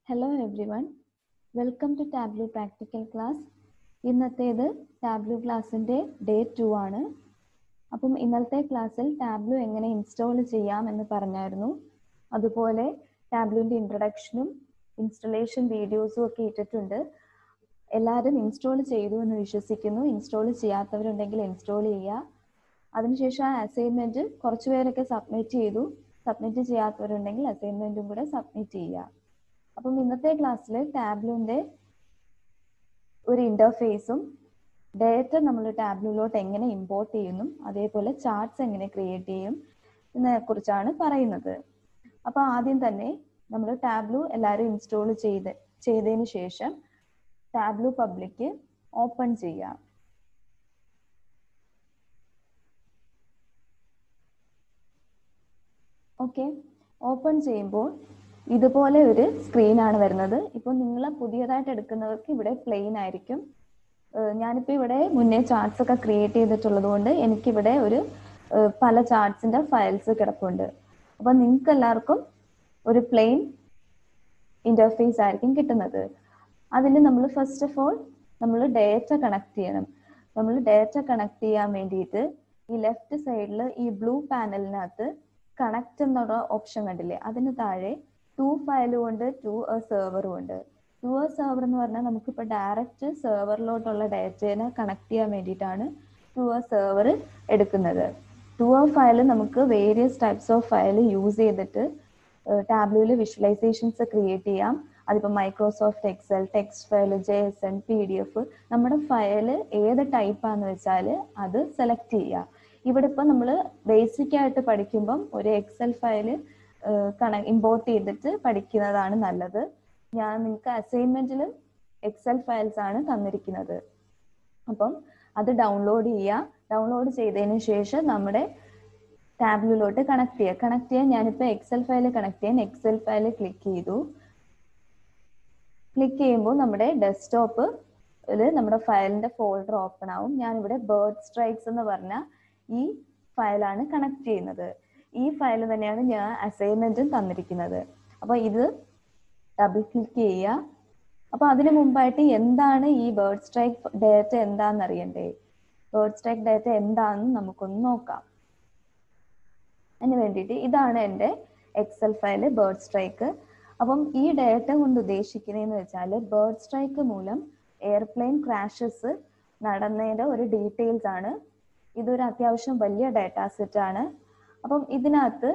Hello everyone, welcome to Tableau Practical Class. ഇന്നത്തേത് ടാബ്ലൂ ക്ലാസ്സിൻ്റെ day 2 ആണ്. അപ്പം ഇന്നത്തെ ക്ലാസ്സിൽ ടാബ്ലൂ എങ്ങനെ ഇൻസ്റ്റാൾ ചെയ്യാം എന്ന് പറഞ്ഞായിരുന്നു. അതുപോലെ ടാബ്ലൂവിൻ്റെ ഇൻട്രൊഡക്ഷനും ഇൻസ്റ്റലേഷൻ വീഡിയോസും ഒക്കെ ഇട്ടിട്ടുണ്ട്. എല്ലാവരും ഇൻസ്റ്റാൾ ചെയ്തു എന്ന് വിശ്വസിക്കുന്നു. ഇൻസ്റ്റാൾ ചെയ്യാത്തവരുണ്ടെങ്കിൽ ഇൻസ്റ്റാൾ ചെയ്യുക. അതിനുശേഷം ആ അസൈൻമെൻറ്റ് കുറച്ച് പേരൊക്കെ സബ്മിറ്റ് ചെയ്തു. സബ്മിറ്റ് ചെയ്യാത്തവരുണ്ടെങ്കിൽ അസൈൻമെൻറ്റും കൂടെ സബ്മിറ്റ് ചെയ്യുക. അപ്പം ഇന്നത്തെ ക്ലാസ്സിൽ ടാബ്ലൂവിൻ്റെ ഒരു ഇൻ്റർഫേസും ഡേറ്റ നമ്മൾ ടാബ്ലൂയിലോട്ട് എങ്ങനെ ഇമ്പോർട്ട് ചെയ്യുന്നു, അതേപോലെ ചാർട്ട്സ് എങ്ങനെ ക്രിയേറ്റ് ചെയ്യും എന്നതിനെക്കുറിച്ചാണ് പറയുന്നത്. അപ്പോൾ ആദ്യം തന്നെ നമ്മൾ ടാബ്ലൂ എല്ലാവരും ഇൻസ്റ്റാൾ ചെയ്തതിന് ശേഷം ടാബ്ലൂ പബ്ലിക് ഓപ്പൺ ചെയ്യാം. ഓക്കെ, ഓപ്പൺ ചെയ്യുമ്പോൾ ഇതുപോലെ ഒരു സ്ക്രീനാണ് വരുന്നത്. ഇപ്പോൾ നിങ്ങൾ പുതിയതായിട്ട് എടുക്കുന്നവർക്ക് ഇവിടെ പ്ലെയിൻ ആയിരിക്കും. ഞാനിപ്പോൾ ഇവിടെ മുന്നേ ചാർട്ട്സ് ഒക്കെ ക്രിയേറ്റ് ചെയ്തിട്ടുള്ളത് കൊണ്ട് എനിക്കിവിടെ ഒരു പല ചാർട്ട്സിൻ്റെ ഫയൽസ് കിടപ്പുണ്ട്. അപ്പോൾ നിങ്ങൾക്ക് എല്ലാവർക്കും ഒരു പ്ലെയിൻ ഇൻ്റർഫേസ് ആയിരിക്കും കിട്ടുന്നത്. അതിൽ നമ്മൾ ഫസ്റ്റ് ഓഫ് ഓൾ നമ്മൾ ഡേറ്റ കണക്ട് ചെയ്യണം. നമ്മൾ ഡേറ്റ കണക്ട് ചെയ്യാൻ വേണ്ടിയിട്ട് ഈ ലെഫ്റ്റ് സൈഡിൽ ഈ ബ്ലൂ പാനലിനകത്ത് കണക്ട് എന്നുള്ള ഓപ്ഷൻ കണ്ടില്ലേ, അതിന് താഴെ 2 ഫയലും ഉണ്ട്, 2 സെർവറും ഉണ്ട്. 2 സെർവർ എന്ന് പറഞ്ഞാൽ നമുക്കിപ്പോൾ ഡയറക്റ്റ് സെർവറിലോട്ടുള്ള ഡേറ്റേനെ കണക്ട് ചെയ്യാൻ വേണ്ടിയിട്ടാണ് 2 സെർവർ എടുക്കുന്നത്. 2 ഫയൽ നമുക്ക് various types of file use ചെയ്തിട്ട് ടാബ്ലൂവിൽ വിഷ്വലൈസേഷൻസ് ക്രിയേറ്റ് ചെയ്യാം. അതിപ്പോൾ Microsoft Excel, text file, JSON, PDF, നമ്മുടെ ഫയൽ ഏത് ടൈപ്പാന്ന് വെച്ചാൽ അത് സെലക്ട് ചെയ്യുക. ഇവിടെ ഇപ്പോൾ നമ്മൾ ബേസിക് ആയിട്ട് പഠിക്കുമ്പം ഒരു എക്സൽ ഫയൽ ഇമ്പോർട്ട് ചെയ്തിട്ട് പഠിക്കുന്നതാണ് നല്ലത്. ഞാൻ നിങ്ങൾക്ക് അസൈൻമെന്റിലും എക്സൽ ഫയൽസ് ആണ് തന്നിരിക്കുന്നത്. അപ്പം അത് ഡൗൺലോഡ് ചെയ്യുക. ഡൗൺലോഡ് ചെയ്തതിന് ശേഷം നമ്മുടെ ടാബ്ലൂയിലോട്ട് കണക്ട് ചെയ്യുക. കണക്ട് ചെയ്യാൻ ഞാനിപ്പോൾ എക്സൽ ഫയൽ കണക്ട് ചെയ്യാൻ എക്സൽ ഫയൽ ക്ലിക്ക് ചെയ്തു. ക്ലിക്ക് ചെയ്യുമ്പോൾ നമ്മുടെ ഡെസ്ക്ടോപ്പിൽ നമ്മുടെ ഫയലിന്റെ ഫോൾഡർ ഓപ്പൺ ആവും. ഞാനിവിടെ ബേർഡ് സ്ട്രൈക്സ് എന്ന് പറഞ്ഞ ഈ ഫയലാണ് കണക്ട് ചെയ്യുന്നത്. ഈ ഫയൽ തന്നെയാണ് ഞാൻ അസൈൻമെന്റും തന്നിരിക്കുന്നത്. അപ്പോൾ ഇത് ഡബിൾ ക്ലിക്ക് ചെയ്യുക. അപ്പോൾ അതിനു മുമ്പായിട്ട് എന്താണ് ഈ ബേർഡ് സ്ട്രൈക്ക് ഡേറ്റ എന്താണെന്ന് അറിയണ്ടേ? ബേർഡ് സ്ട്രൈക്ക് ഡേറ്റ എന്താണെന്ന് നമുക്കൊന്ന് നോക്കാം. അതിന് വേണ്ടിയിട്ട് ഇതാണ് എൻ്റെ എക്സൽ ഫയൽ ബേർഡ് സ്ട്രൈക്ക്. അപ്പം ഈ ഡേറ്റ കൊണ്ട് ഉദ്ദേശിക്കുന്നതെന്ന് വെച്ചാൽ ബേർഡ് സ്ട്രൈക്ക് മൂലം എയർപ്ലെയിൻ ക്രാഷസ് നടന്നതിൻ്റെ ഒരു ഡീറ്റെയിൽസ് ആണ്. ഇതൊരു അത്യാവശ്യം വലിയ ഡേറ്റാ സെറ്റ് ആണ്. അപ്പം ഇതിനകത്ത്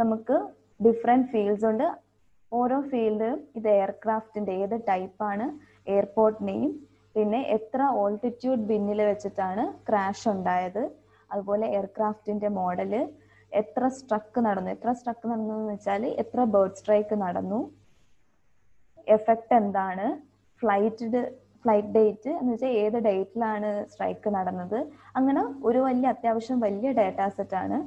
നമുക്ക് ഡിഫറെൻറ്റ് ഫീൽഡ്സ് ഉണ്ട്. ഓരോ ഫീൽഡിലും ഇത് എയർക്രാഫ്റ്റിൻ്റെ ഏത് ടൈപ്പാണ്, എയർപോർട്ട് നെയിം, പിന്നെ എത്ര ഓൾട്ടിറ്റ്യൂഡ് ബിന്നിൽ വെച്ചിട്ടാണ് ക്രാഷ് ഉണ്ടായത്, അതുപോലെ എയർക്രാഫ്റ്റിൻ്റെ മോഡല്, എത്ര സ്ട്രക്ക് നടന്നു എന്ന് വെച്ചാൽ എത്ര ബേർഡ് സ്ട്രൈക്ക് നടന്നു, എഫക്റ്റ് എന്താണ്, ഫ്ലൈറ്റ് ഡേറ്റ് എന്ന് വെച്ചാൽ ഏത് ഡേറ്റിലാണ് സ്ട്രൈക്ക് നടന്നത്. അങ്ങനെ ഒരു അത്യാവശ്യം വലിയ ഡേറ്റാ സെറ്റ് ആണ്.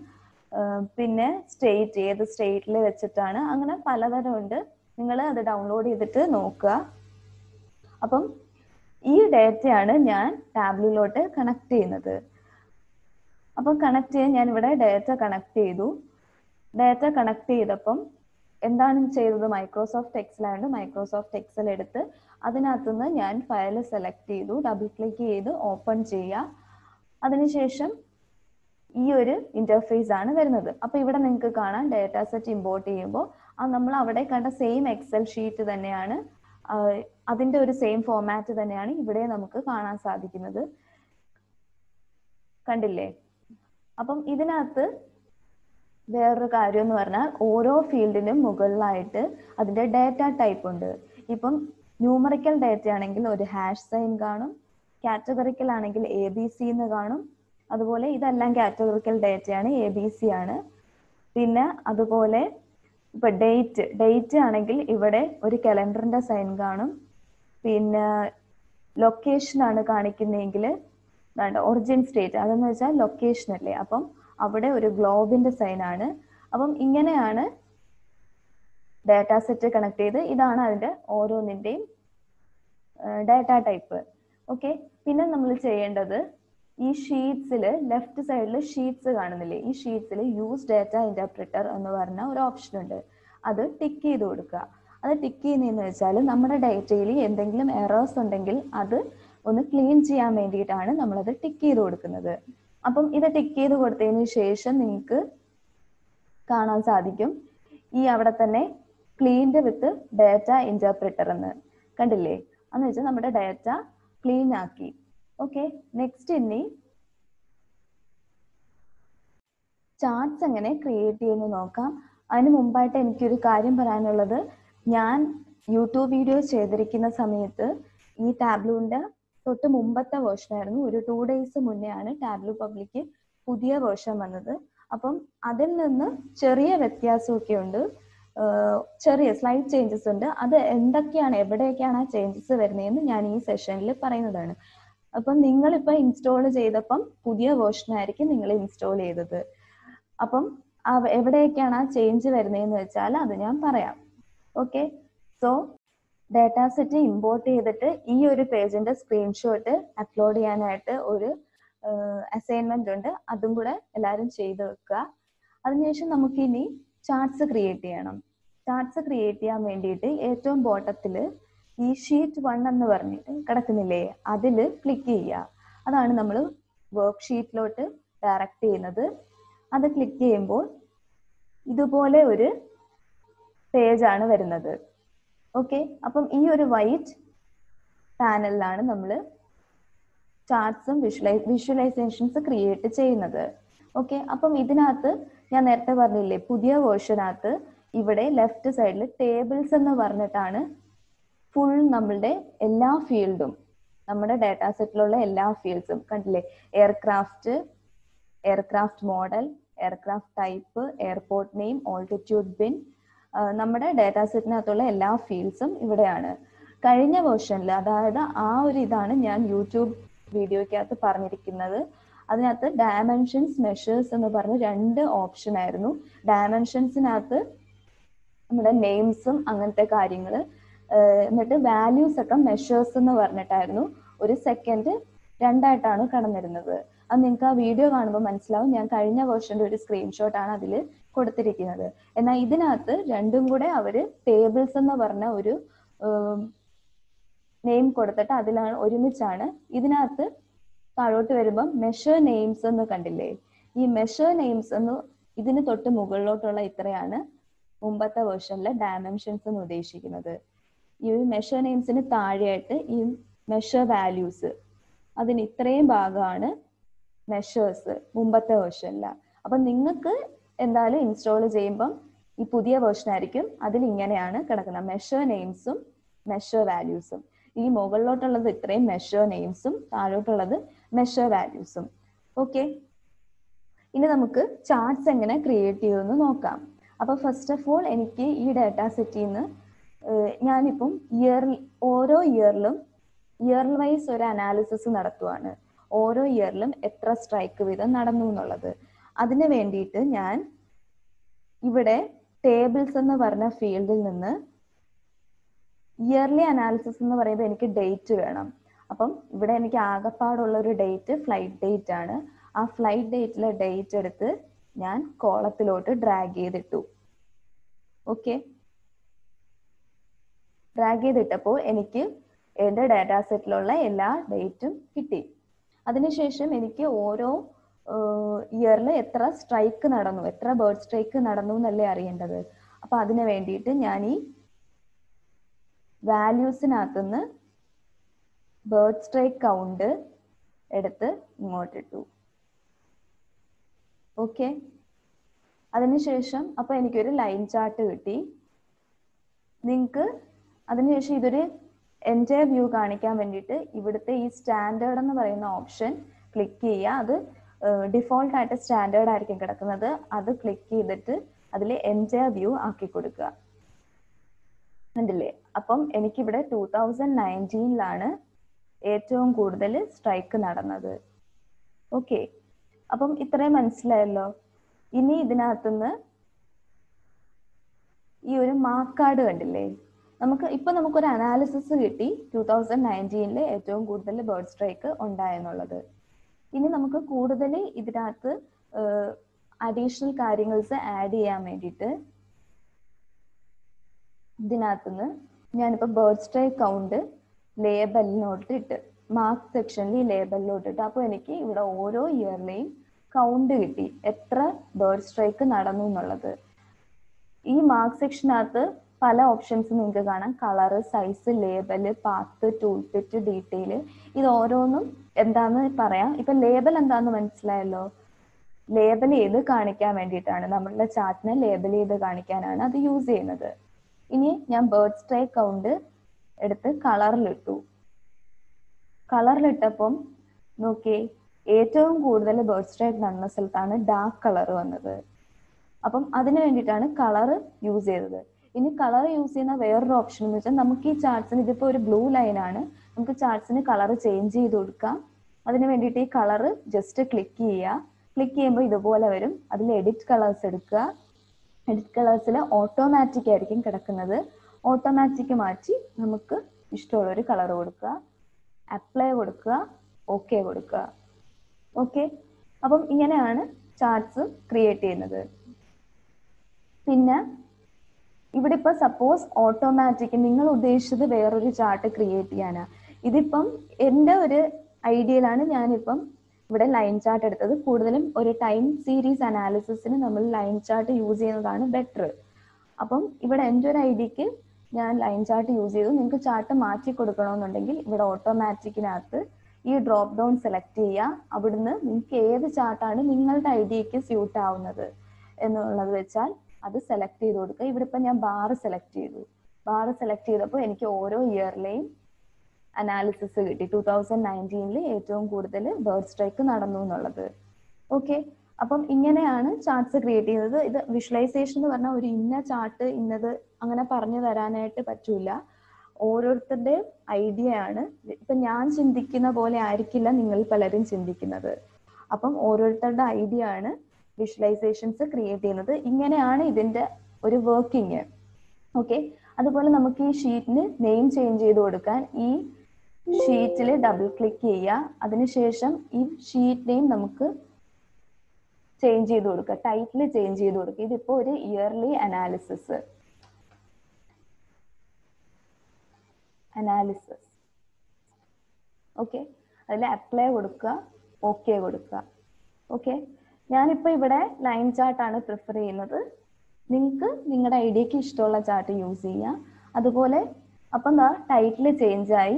പിന്നെ സ്റ്റേറ്റ്, ഏത് സ്റ്റേറ്റിൽ വെച്ചിട്ടാണ്, അങ്ങനെ പലതരം ഉണ്ട്. നിങ്ങൾ അത് ഡൗൺലോഡ് ചെയ്തിട്ട് നോക്കുക. അപ്പം ഈ ഡേറ്റയാണ് ഞാൻ ടാബ്ലൂയിലോട്ട് കണക്ട് ചെയ്യുന്നത്. അപ്പം കണക്ട് ചെയ്യാൻ ഞാനിവിടെ ഡേറ്റ കണക്ട് ചെയ്തു. ഡേറ്റ കണക്ട് ചെയ്തപ്പം എന്താണ് ചെയ്തത്, മൈക്രോസോഫ്റ്റ് എക്സൽ ആയതുകൊണ്ട് മൈക്രോസോഫ്റ്റ് എക്സൽ എടുത്ത് അതിനകത്തുനിന്ന് ഞാൻ ഫയൽ സെലക്ട് ചെയ്തു. ഡബിൾ ക്ലിക്ക് ചെയ്ത് ഓപ്പൺ ചെയ്യുക. അതിനുശേഷം ഈ ഒരു ഇന്റർഫേസ് ആണ് വരുന്നത്. അപ്പോൾ ഇവിടെ നിങ്ങൾക്ക് കാണാം ഡേറ്റാ സെറ്റ് ഇമ്പോർട്ട് ചെയ്യുമ്പോൾ നമ്മൾ അവിടെ കണ്ട സെയിം എക്സൽ ഷീറ്റ് തന്നെയാണ്, അതിൻ്റെ ഒരു സെയിം ഫോമാറ്റ് തന്നെയാണ് ഇവിടെ നമുക്ക് കാണാൻ സാധിക്കുന്നത്. കണ്ടില്ലേ? അപ്പം ഇതിനകത്ത് വേറൊരു കാര്യം എന്ന് പറഞ്ഞാൽ ഓരോ ഫീൽഡിനും മുകളിലായിട്ട് അതിൻ്റെ ഡേറ്റ ടൈപ്പ് ഉണ്ട്. ഇപ്പം ന്യൂമറിക്കൽ ഡേറ്റ ആണെങ്കിൽ ഒരു ഹാഷ് സൈൻ കാണും, കാറ്റഗറിക്കൽ ആണെങ്കിൽ ABC എന്ന് കാണും. അതുപോലെ ഇതെല്ലാം കാറ്റഗറിക്കൽ ഡേറ്റയാണ്, ABC ആണ്. പിന്നെ അതുപോലെ ഇപ്പം ഡേറ്റ് ആണെങ്കിൽ ഇവിടെ ഒരു കലണ്ടറിൻ്റെ സൈൻ കാണും. പിന്നെ ലൊക്കേഷൻ ആണ് കാണിക്കുന്നതെങ്കിൽ ഒറിജിൻ സ്റ്റേറ്റ്, അതെന്ന് വെച്ചാൽ ലൊക്കേഷൻ അല്ലേ, അപ്പം അവിടെ ഒരു ഗ്ലോബിന്റെ സൈൻ ആണ്. അപ്പം ഇങ്ങനെയാണ് ഡേറ്റാ സെറ്റ് കണക്ട് ചെയ്ത് ഇതാണ് അതിൻ്റെ ഓരോന്നിൻ്റെയും ഡേറ്റ ടൈപ്പ്. ഓക്കെ, പിന്നെ നമ്മൾ ചെയ്യേണ്ടത് ഈ ഷീറ്റ്സിൽ ലെഫ്റ്റ് സൈഡിൽ ഷീറ്റ്സ് കാണുന്നില്ലേ, ഈ ഷീറ്റ്സിൽ യൂസ് ഡേറ്റ ഇന്റർപ്രിറ്റർ എന്ന് പറഞ്ഞ ഒരു ഓപ്ഷൻ ഉണ്ട്. അത് ടിക്ക് ചെയ്ത് കൊടുക്കുക. അത് ടിക്ക് ചെയ്യുന്നതെന്ന് വെച്ചാൽ നമ്മുടെ ഡേറ്റയിൽ എന്തെങ്കിലും എറേഴ്സ് ഉണ്ടെങ്കിൽ അത് ഒന്ന് ക്ലീൻ ചെയ്യാൻ വേണ്ടിയിട്ടാണ് നമ്മളത് ടിക്ക് ചെയ്ത് കൊടുക്കുന്നത്. അപ്പം ഇത് ടിക്ക് ചെയ്ത് കൊടുത്തതിന് ശേഷം നിങ്ങൾക്ക് കാണാൻ സാധിക്കും ഈ അവിടെ തന്നെ ക്ലീൻഡ് വിത്ത് ഡാറ്റ ഇന്റർപ്രിറ്റർ എന്ന് കണ്ടില്ലേ. എന്ന് വെച്ചാൽ നമ്മുടെ ഡാറ്റ ക്ലീൻ ആക്കി. ഓക്കെ, നെക്സ്റ്റ് ഇനി ചാർട്ട്സ് എങ്ങനെ ക്രിയേറ്റ് ചെയ്യുന്നു നോക്കാം. അതിന് മുമ്പായിട്ട് എനിക്കൊരു കാര്യം പറയാനുള്ളത്, ഞാൻ യൂട്യൂബ് വീഡിയോസ് ചെയ്തിരിക്കുന്ന സമയത്ത് ഈ ടാബ്ലൂന്റെ തൊട്ട് മുമ്പത്തെ വേർഷൻ ആയിരുന്നു. ഒരു 2 days മുന്നേ ആണ് ടാബ്ലൂ പബ്ലിക് പുതിയ വേർഷൻ വന്നത്. അപ്പം അതിൽ നിന്ന് ചെറിയ വ്യത്യാസമൊക്കെ ഉണ്ട്, ചെറിയ സ്ലൈഡ് ചേഞ്ചസ് ഉണ്ട്. അത് എന്തൊക്കെയാണ്, എവിടെയൊക്കെയാണ് ആ ചേഞ്ചസ് വരുന്നതെന്ന് ഞാൻ ഈ സെഷനിൽ പറയുന്നതാണ്. അപ്പം നിങ്ങളിപ്പോൾ ഇൻസ്റ്റാൾ ചെയ്തപ്പം പുതിയ വേർഷൻ ആയിരിക്കും നിങ്ങൾ ഇൻസ്റ്റാൾ ചെയ്തത്. അപ്പം എവിടെയൊക്കെയാണ് ആ ചേഞ്ച് വരുന്നതെന്ന് വെച്ചാൽ അത് ഞാൻ പറയാം. Okay, so data set import ചെയ്തിട്ട് ഈ ഒരു പേജിന്റെ സ്ക്രീൻഷോട്ട് അപ്ലോഡ് ചെയ്യാനായിട്ട് ഒരു അസൈൻമെന്റ് ഉണ്ട്. അതും കൂടെ എല്ലാവരും ചെയ്ത് വെക്കുക. അതിനുശേഷം നമുക്ക് ഇനി ചാർട്ട്സ് ക്രിയേറ്റ് ചെയ്യണം. ചാർട്ട്സ് ക്രിയേറ്റ് ചെയ്യാൻ വേണ്ടിയിട്ട് ഏറ്റവും ബോട്ടത്തിൽ ഈ ഷീറ്റ് 1 എന്ന് പറഞ്ഞിട്ട് കിടക്കുന്നില്ലേ, അതിൽ ക്ലിക്ക് ചെയ്യുക. അതാണ് നമ്മൾ വർക്ക് ഷീറ്റിലോട്ട് ഡയറക്റ്റ് ചെയ്യുന്നത്. അത് ക്ലിക്ക് ചെയ്യുമ്പോൾ ഇതുപോലെ ഒരു പേജാണ് വരുന്നത്. ഓക്കെ, അപ്പം ഈ ഒരു വൈറ്റ് പാനലിലാണ് നമ്മൾ ചാർട്ട്സും വിഷ്വലൈസേഷൻസ് ക്രിയേറ്റ് ചെയ്യുന്നത്. ഓക്കെ, അപ്പം ഇതിനകത്ത് ഞാൻ നേരത്തെ പറഞ്ഞില്ലേ, പുതിയ വേർഷനകത്ത് ഇവിടെ ലെഫ്റ്റ് സൈഡിൽ ടേബിൾസ് എന്ന് പറഞ്ഞിട്ടാണ് ഫുൾ നമ്മളുടെ എല്ലാ ഫീൽഡും, നമ്മുടെ ഡാറ്റാ സെറ്റിലുള്ള എല്ലാ ഫീൽഡ്സും കണ്ടില്ലേ. Aircraft model, aircraft type, airport name, altitude bin, നമ്മുടെ ഡാറ്റാ സെറ്റിനകത്തുള്ള എല്ലാ ഫീൽഡ്സും ഇവിടെയാണ്. കഴിഞ്ഞ വേർഷനിൽ, അതായത് ആ ഒരു ഇതാണ് ഞാൻ യൂട്യൂബ് വീഡിയോയ്ക്കകത്ത് പറഞ്ഞിരിക്കുന്നത്. അതിനകത്ത് ഡയമെൻഷൻസ്, മെഷേഴ്സ് എന്ന് പറഞ്ഞ് 2 ഓപ്ഷൻ ആയിരുന്നു. ഡയമെൻഷൻസിനകത്ത് നമ്മുടെ നെയിംസും അങ്ങനത്തെ കാര്യങ്ങൾ, എന്നിട്ട് വാല്യൂസ് ഒക്കെ മെഷേഴ്സ് എന്ന് പറഞ്ഞിട്ടായിരുന്നു. ഒരു സെക്കൻഡ് 2ആയിട്ടാണ് കടന്നിരുന്നത്. അത് നിങ്ങൾക്ക് ആ വീഡിയോ കാണുമ്പോൾ മനസ്സിലാവും. ഞാൻ കഴിഞ്ഞ വേർഷന്റെ ഒരു സ്ക്രീൻഷോട്ടാണ് അതിൽ കൊടുത്തിരിക്കുന്നത്. എന്നാൽ ഇതിനകത്ത് രണ്ടും കൂടെ അവര് ടേബിൾസ് എന്ന് പറഞ്ഞ ഒരു നെയിം കൊടുത്തിട്ട് അതിലാണ് ഒരുമിച്ചാണ്. ഇതിനകത്ത് താഴോട്ട് വരുമ്പം മെഷർ നെയിംസ് എന്ന് കണ്ടില്ലേ, ഈ മെഷർ നെയിംസ് എന്ന് ഇതിന് തൊട്ട് മുകളിലോട്ടുള്ള ഇത്രയാണ് മുമ്പത്തെ വേർഷനിലെ ഡയമെൻഷൻസ് എന്ന് ഉദ്ദേശിക്കുന്നത്. ഈ മെഷർ നെയിംസിന് താഴെയായിട്ട് ഈ മെഷർ വാല്യൂസ്, അതിന് ഇത്രയും ഭാഗമാണ് മെഷേഴ്സ് മുമ്പത്തെ വേർഷനില. അപ്പം നിങ്ങൾക്ക് എന്തായാലും ഇൻസ്റ്റാൾ ചെയ്യുമ്പം ഈ പുതിയ വേർഷൻ ആയിരിക്കും, അതിൽ ഇങ്ങനെയാണ് കിടക്കുന്നത്, മെഷർ നെയിംസും മെഷർ വാല്യൂസും. ഈ മുകളിലോട്ടുള്ളത് ഇത്രയും മെഷർ നെയിംസും താഴോട്ടുള്ളത് മെഷർ വാല്യൂസും. ഓക്കെ, ഇനി നമുക്ക് ചാർട്ട്സ് എങ്ങനെ ക്രിയേറ്റ് ചെയ്യുമെന്ന് നോക്കാം. അപ്പൊ ഫസ്റ്റ് ഓഫ് ഓൾ എനിക്ക് ഈ ഡാറ്റാ സെറ്റിൽ നിന്ന് ഞാനിപ്പം ഓരോ ഇയറിലും ഇയർ വൈസ് ഒരു അനാലിസിസ് നടത്തുവാണ്. ഓരോ ഇയറിലും എത്ര സ്ട്രൈക്ക് വീതം നടന്നു എന്നുള്ളത്. അതിന് വേണ്ടിയിട്ട് ഞാൻ ഇവിടെ ടേബിൾസ് എന്ന് പറഞ്ഞ ഫീൽഡിൽ നിന്ന് ഇയർലി അനാലിസിസ് എന്ന് പറയുമ്പോൾ എനിക്ക് ഡേറ്റ് വേണം. അപ്പം ഇവിടെ എനിക്ക് ആകെപ്പാടുള്ള ഒരു ഡേറ്റ് ഫ്ലൈറ്റ് ഡേറ്റ് ആണ്. ആ ഫ്ലൈറ്റ് ഡേറ്റിലെ ഡേറ്റ് എടുത്ത് ഞാൻ കോളത്തിലോട്ട് ഡ്രാഗ് ചെയ്തിട്ടു. ഓക്കെ, ഡ്രാഗ് ചെയ്തിട്ടപ്പോൾ എനിക്ക് എൻ്റെ ഡാറ്റാ സെറ്റിലുള്ള എല്ലാ ഡേറ്റും കിട്ടി. അതിനുശേഷം എനിക്ക് ഓരോ ഇയറിൽ എത്ര സ്ട്രൈക്ക് നടന്നു, എത്ര ബേർഡ് സ്ട്രൈക്ക് നടന്നു എന്നല്ലേ അറിയേണ്ടത്. അപ്പൊ അതിന് വേണ്ടിയിട്ട് ഞാൻ ഈ വാല്യൂസിനകത്തുനിന്ന് ബേർഡ് സ്ട്രൈക്ക് കൗണ്ട് എടുത്ത് ഇങ്ങോട്ടിട്ടു. ഓക്കെ, അതിനുശേഷം അപ്പൊ എനിക്കൊരു ലൈൻ ചാർട്ട് കിട്ടി. നിങ്ങൾക്ക് അതിനുശേഷം ഇതൊരു എൻ്റെ വ്യൂ കാണിക്കാൻ വേണ്ടിയിട്ട് ഇവിടുത്തെ ഈ സ്റ്റാൻഡേർഡ് എന്ന് പറയുന്ന ഓപ്ഷൻ ക്ലിക്ക് ചെയ്യുക. അത് ഡിഫോൾട്ട് ആയിട്ട് സ്റ്റാൻഡേർഡ് ആയിരിക്കും കിടക്കുന്നത്. അത് ക്ലിക്ക് ചെയ്തിട്ട് അതിൽ എൻ്റെ വ്യൂ ആക്കി കൊടുക്കുക. കണ്ടില്ലേ, അപ്പം എനിക്കിവിടെ 2019 ഏറ്റവും കൂടുതൽ സ്ട്രൈക്ക് നടന്നത്. ഓക്കെ, അപ്പം ഇത്രയും മനസ്സിലായല്ലോ. ഇനി ഇതിനകത്തുനിന്ന് ഈ ഒരു മാർക്ക് കാർഡ് കണ്ടില്ലേ, നമുക്കൊരു അനാലിസിസ് കിട്ടി 2019 ഏറ്റവും കൂടുതൽ ബേർഡ് സ്ട്രൈക്ക് ഉണ്ടായെന്നുള്ളത്. ഇനി നമുക്ക് കൂടുതൽ ഇതിനകത്ത് അഡീഷണൽ കാര്യങ്ങൾസ് ആഡ് ചെയ്യാൻ വേണ്ടിയിട്ട് ഇതിനകത്തുനിന്ന് ഞാനിപ്പോൾ ബേർഡ് സ്ട്രൈക്ക് കൗണ്ട് ലേബലിനോട്ട് ഇട്ട് മാർക്ക് സെക്ഷനിൽ ലേബലിലോട്ട് ഇട്ട്. അപ്പോൾ എനിക്ക് ഇവിടെ ഓരോ ഇയറിലെയും കൗണ്ട് കിട്ടി, എത്ര ബേർഡ് സ്ട്രൈക്ക് നടന്നു എന്നുള്ളത്. ഈ മാർക്ക് സെക്ഷനകത്ത് പല ഓപ്ഷൻസ് നിങ്ങൾക്ക് കാണാം. Colour, size, label, path, tooltip, detail. ഇത് ഓരോന്നും എന്താന്ന് പറയാം. ഇപ്പൊ ലേബൽ എന്താന്ന് മനസ്സിലായല്ലോ. ലേബൽ ചെയ്ത് കാണിക്കാൻ വേണ്ടിയിട്ടാണ്, നമ്മളുടെ ചാർട്ടിനെ ലേബൽ ചെയ്ത് കാണിക്കാനാണ് അത് യൂസ് ചെയ്യുന്നത്. ഇനി ഞാൻ ബേർഡ് സ്ട്രൈക്ക് കൗണ്ട് എടുത്ത് കളറിലിട്ടു. കളറിലിട്ടപ്പം നോക്കിയേ, ഏറ്റവും കൂടുതൽ ബേർഡ് സ്ട്രൈക്ക് നടന്ന സ്ഥലത്താണ് ഡാർക്ക് കളർ വന്നത്. അപ്പം അതിന് വേണ്ടിയിട്ടാണ് കളർ യൂസ് ചെയ്തത്. ഇനി കളർ യൂസ് ചെയ്യുന്ന വേറൊരു ഓപ്ഷൻ എന്ന് വെച്ചാൽ, നമുക്ക് ഈ ചാർട്സിന്, ഇതിപ്പോ ഒരു ബ്ലൂ ലൈൻ ആണ്, നമുക്ക് ചാർട്സിന് കളർ ചേഞ്ച് ചെയ്ത് കൊടുക്കാം. അതിന് വേണ്ടിയിട്ട് ഈ കളർ ജസ്റ്റ് ക്ലിക്ക് ചെയ്യുക. ക്ലിക്ക് ചെയ്യുമ്പോൾ ഇതുപോലെ വരും. അതിൽ എഡിറ്റ് കളേഴ്സ് എടുക്കുക. എഡിറ്റ് കളേഴ്സിൽ ഓട്ടോമാറ്റിക് ആയിരിക്കും കിടക്കുന്നത്. ഓട്ടോമാറ്റിക് മാറ്റി നമുക്ക് ഇഷ്ടമുള്ള ഒരു കളർ കൊടുക്കുക, അപ്ലൈ കൊടുക്കുക, ഓക്കെ കൊടുക്കുക. ഓക്കെ, അപ്പം ഇങ്ങനെയാണ് ചാർട്സ് ക്രിയേറ്റ് ചെയ്യുന്നത്. പിന്നെ ഇവിടെ ഇപ്പൊ സപ്പോസ് ഓട്ടോമാറ്റിക് നിങ്ങൾ ഉദ്ദേശിച്ചത് വേറൊരു ചാർട്ട് ക്രിയേറ്റ് ചെയ്യാനാ. ഇതിപ്പം എൻ്റെ ഒരു ഐഡിയയിലാണ് ഞാനിപ്പം ഇവിടെ ലൈൻ ചാർട്ട് എടുത്തത്. കൂടുതലും ഒരു ടൈം സീരീസ് അനാലിസിസിന് നമ്മൾ ലൈൻ ചാർട്ട് യൂസ് ചെയ്യുന്നതാണ് ബെറ്റർ. അപ്പം ഇവിടെ എൻ്റെ ഒരു ഐഡിയക്ക് ഞാൻ ലൈൻ ചാർട്ട് യൂസ് ചെയ്തു. നിങ്ങൾക്ക് ചാർട്ട് മാറ്റി കൊടുക്കണമെന്നുണ്ടെങ്കിൽ ഇവിടെ ഓട്ടോമാറ്റിക്കിനകത്ത് ഈ ഡ്രോപ്പ് ഡൗൺ സെലക്ട് ചെയ്യുക. അവിടുന്ന് നിങ്ങൾക്ക് ഏത് ചാർട്ടാണ് നിങ്ങളുടെ ഐഡിയക്ക് സ്യൂട്ട് ആവുന്നത് എന്നുള്ളത് വെച്ചാൽ അത് സെലക്ട് ചെയ്ത് കൊടുക്കുക. ഇവിടെ ഇപ്പം ഞാൻ ബാർ സെലക്ട് ചെയ്തു. ബാർ സെലക്ട് ചെയ്തപ്പോൾ എനിക്ക് ഓരോ ഇയറിലെയും അനാലിസിസ് കിട്ടി. 2019 ഏറ്റവും കൂടുതൽ ബേർഡ് സ്ട്രൈക്ക് നടന്നു എന്നുള്ളത്. ഓക്കെ, അപ്പം ഇങ്ങനെയാണ് ചാർട്ട്സ് ക്രിയേറ്റ് ചെയ്യുന്നത്. ഇത് വിഷ്വലൈസേഷൻ എന്ന് പറഞ്ഞാൽ ഒരു ഇന്ന ചാർട്ട് ഇന്നത് അങ്ങനെ പറഞ്ഞു തരാനായിട്ട് പറ്റൂല. ഓരോരുത്തരുടെ ഐഡിയ ആണ്. ഇപ്പൊ ഞാൻ ചിന്തിക്കുന്ന പോലെ ആയിരിക്കില്ല നിങ്ങൾ പലരും ചിന്തിക്കുന്നത്. അപ്പം ഓരോരുത്തരുടെ ഐഡിയ ആണ് വിഷ്വലൈസേഷൻസ് ക്രിയേറ്റ് ചെയ്യുന്നത്. ഇങ്ങനെയാണ് ഇതിന്റെ ഒരു വർക്കിംഗ്. ഓക്കെ, അതുപോലെ നമുക്ക് ഈ ഷീറ്റിന് നെയിം ചേഞ്ച് ചെയ്ത് കൊടുക്കാൻ ഈ ഷീറ്റിൽ ഡബിൾ ക്ലിക്ക് ചെയ്യുക. അതിനുശേഷം ഈ ഷീറ്റ് നെയിം നമുക്ക് ചേഞ്ച് ചെയ്ത് കൊടുക്കുക, ടൈറ്റിൽ ചേഞ്ച് ചെയ്ത് കൊടുക്കുക. ഇതിപ്പോ ഒരു ഇയർലി അനാലിസിസ്. ഓക്കെ, അതിൽ അപ്ലൈ കൊടുക്കുക, ഓക്കെ കൊടുക്കുക. ഓക്കെ, ഞാനിപ്പോൾ ഇവിടെ ലൈൻ ചാർട്ടാണ് പ്രിഫർ ചെയ്യുന്നത്. നിങ്ങൾക്ക് നിങ്ങളുടെ ഐഡിയക്ക് ഇഷ്ടമുള്ള ചാർട്ട് യൂസ് ചെയ്യാം. അതുപോലെ അപ്പം എന്താ ടൈറ്റിൽ ചേഞ്ച് ആയി.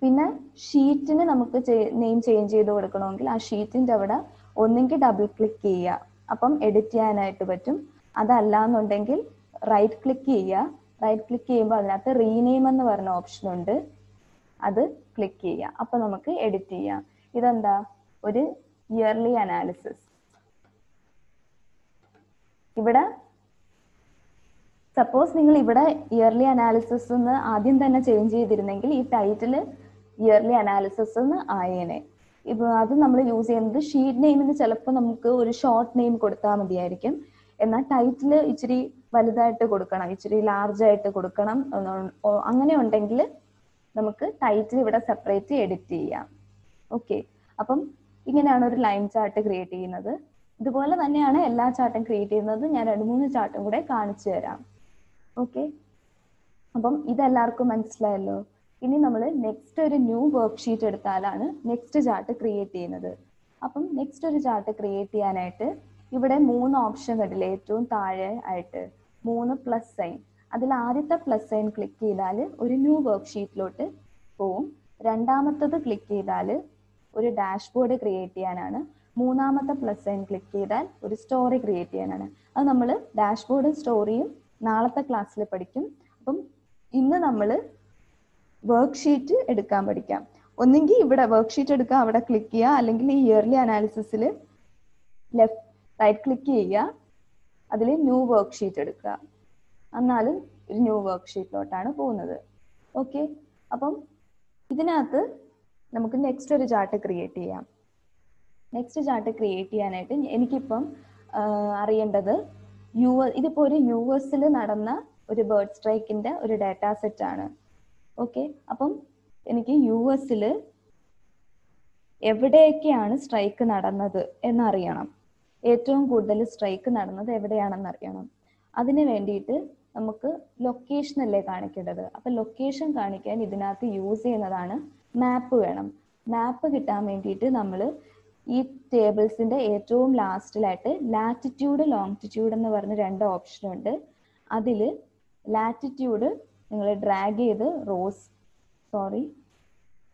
പിന്നെ ഷീറ്റിന് നമുക്ക് നെയിം ചേഞ്ച് ചെയ്ത് കൊടുക്കണമെങ്കിൽ ആ ഷീറ്റിൻ്റെ അവിടെ ഒന്നെങ്കിൽ ഡബിൾ ക്ലിക്ക് ചെയ്യുക, അപ്പം എഡിറ്റ് ചെയ്യാനായിട്ട് പറ്റും. അതല്ല എന്നുണ്ടെങ്കിൽ റൈറ്റ് ക്ലിക്ക് ചെയ്യുക. റൈറ്റ് ക്ലിക്ക് ചെയ്യുമ്പോൾ അതിനകത്ത് റീനെയിം എന്ന് പറഞ്ഞ ഓപ്ഷൻ ഉണ്ട്, അത് ക്ലിക്ക് ചെയ്യുക. അപ്പം നമുക്ക് എഡിറ്റ് ചെയ്യാം. ഇതെന്താ ഒരു ഇയർലി അനാലിസിസ്. ഇവിടെ സപ്പോസ് നിങ്ങൾ ഇവിടെ ഇയർലി അനാലിസിസ് എന്ന് ആദ്യം തന്നെ ചേഞ്ച് ചെയ്തിരുന്നെങ്കിൽ ഈ ടൈറ്റിൽ ഇയർലി അനാലിസിസ് എന്ന് ആയേനെ. ഇപ്പൊ അത് നമ്മൾ യൂസ് ചെയ്യുന്നത് ഷീറ്റ് നെയിമിന് ചിലപ്പോൾ നമുക്ക് ഒരു ഷോർട്ട് നെയിം കൊടുത്താൽ മതിയായിരിക്കും. എന്നാൽ ടൈറ്റിൽ ഇച്ചിരി വലുതായിട്ട് കൊടുക്കണം, ഇച്ചിരി ലാർജ് ആയിട്ട് കൊടുക്കണം. അങ്ങനെ ഉണ്ടെങ്കിൽ നമുക്ക് ടൈറ്റിൽ ഇവിടെ സെപ്പറേറ്റ് എഡിറ്റ് ചെയ്യാം. ഓക്കെ, അപ്പം ഇങ്ങനെയാണ് ഒരു ലൈൻ ചാർട്ട് ക്രിയേറ്റ് ചെയ്യുന്നത്. ഇതുപോലെ തന്നെയാണ് എല്ലാ ചാർട്ടും ക്രിയേറ്റ് ചെയ്യുന്നത്. ഞാൻ 2-3 ചാർട്ടും കൂടെ കാണിച്ചു തരാം. ഓക്കെ, അപ്പം ഇതെല്ലാവർക്കും മനസ്സിലായല്ലോ. ഇനി നമ്മൾ നെക്സ്റ്റ് ഒരു ന്യൂ വർക്ക് ഷീറ്റ് എടുത്താലാണ് നെക്സ്റ്റ് ചാർട്ട് ക്രിയേറ്റ് ചെയ്യുന്നത്. അപ്പം നെക്സ്റ്റ് ഒരു ചാർട്ട് ക്രിയേറ്റ് ചെയ്യാനായിട്ട് ഇവിടെ 3 ഓപ്ഷൻ കണ്ടില്ലേ, ഏറ്റവും താഴെ ആയിട്ട് 3 പ്ലസ് സൈൻ. അതിൽ ആദ്യത്തെ പ്ലസ് സൈൻ ക്ലിക്ക് ചെയ്താൽ ഒരു ന്യൂ വർക്ക് ഷീറ്റിലോട്ട് പോവും. രണ്ടാമത്തത് ക്ലിക്ക് ചെയ്താൽ ഒരു ഡാഷ്ബോർഡ് ക്രിയേറ്റ് ചെയ്യാനാണ്. മൂന്നാമത്തെ പ്ലസ് സൈൻ ക്ലിക്ക് ചെയ്താൽ ഒരു സ്റ്റോറി ക്രിയേറ്റ് ചെയ്യാനാണ്. അത് നമ്മൾ ഡാഷ്ബോർഡും സ്റ്റോറിയും നാളത്തെ ക്ലാസ്സിൽ പഠിക്കും. അപ്പം ഇന്ന് നമ്മൾ വർക്ക് ഷീറ്റ് എടുക്കാൻ പഠിക്കാം. ഒന്നെങ്കിൽ ഇവിടെ വർക്ക് ഷീറ്റ് എടുക്കുക, അവിടെ ക്ലിക്ക് ചെയ്യുക, അല്ലെങ്കിൽ ഈ ഇയർലി അനാലിസിസിൽ റൈറ്റ് ക്ലിക്ക് ചെയ്യുക, അതിൽ ന്യൂ വർക്ക് ഷീറ്റ് എടുക്കുക. എന്നാലും ഒരു ന്യൂ വർക്ക് ഷീറ്റിലോട്ടാണ് പോകുന്നത്. ഓക്കെ, അപ്പം ഇതിനകത്ത് നമുക്ക് നെക്സ്റ്റ് ഒരു ചാർട്ട് ക്രിയേറ്റ് ചെയ്യാം. നെക്സ്റ്റ് ചാർട്ട് ക്രിയേറ്റ് ചെയ്യാനായിട്ട് എനിക്കിപ്പം അറിയേണ്ടത് ഇതിപ്പോ ഒരു US നടന്ന ഒരു ബേർഡ് സ്ട്രൈക്കിന്റെ ഒരു ഡാറ്റാ സെറ്റ് ആണ്. ഓക്കെ, അപ്പം എനിക്ക് US എവിടെയൊക്കെയാണ് സ്ട്രൈക്ക് നടന്നത് എന്നറിയണം. ഏറ്റവും കൂടുതൽ സ്ട്രൈക്ക് നടന്നത് എവിടെയാണെന്ന് അറിയണം. അതിന് വേണ്ടിയിട്ട് നമുക്ക് ലൊക്കേഷൻ അല്ലേ കാണിക്കേണ്ടത്. അപ്പൊ ലൊക്കേഷൻ കാണിക്കാൻ ഇതിനകത്ത് യൂസ് ചെയ്യുന്നതാണ് മാപ്പ് വേണം. മാപ്പ് കിട്ടാൻ വേണ്ടിയിട്ട് നമ്മൾ ഈ ടേബിൾസിന്റെ ഏറ്റവും ലാസ്റ്റിലായിട്ട് ലാറ്റിറ്റ്യൂഡ് ലോങ്റ്റിറ്റ്യൂഡ് എന്ന് പറഞ്ഞ 2 ഓപ്ഷൻ ഉണ്ട്. അതിൽ ലാറ്റിറ്റ്യൂഡ് നിങ്ങൾ ഡ്രാഗ് ചെയ്ത്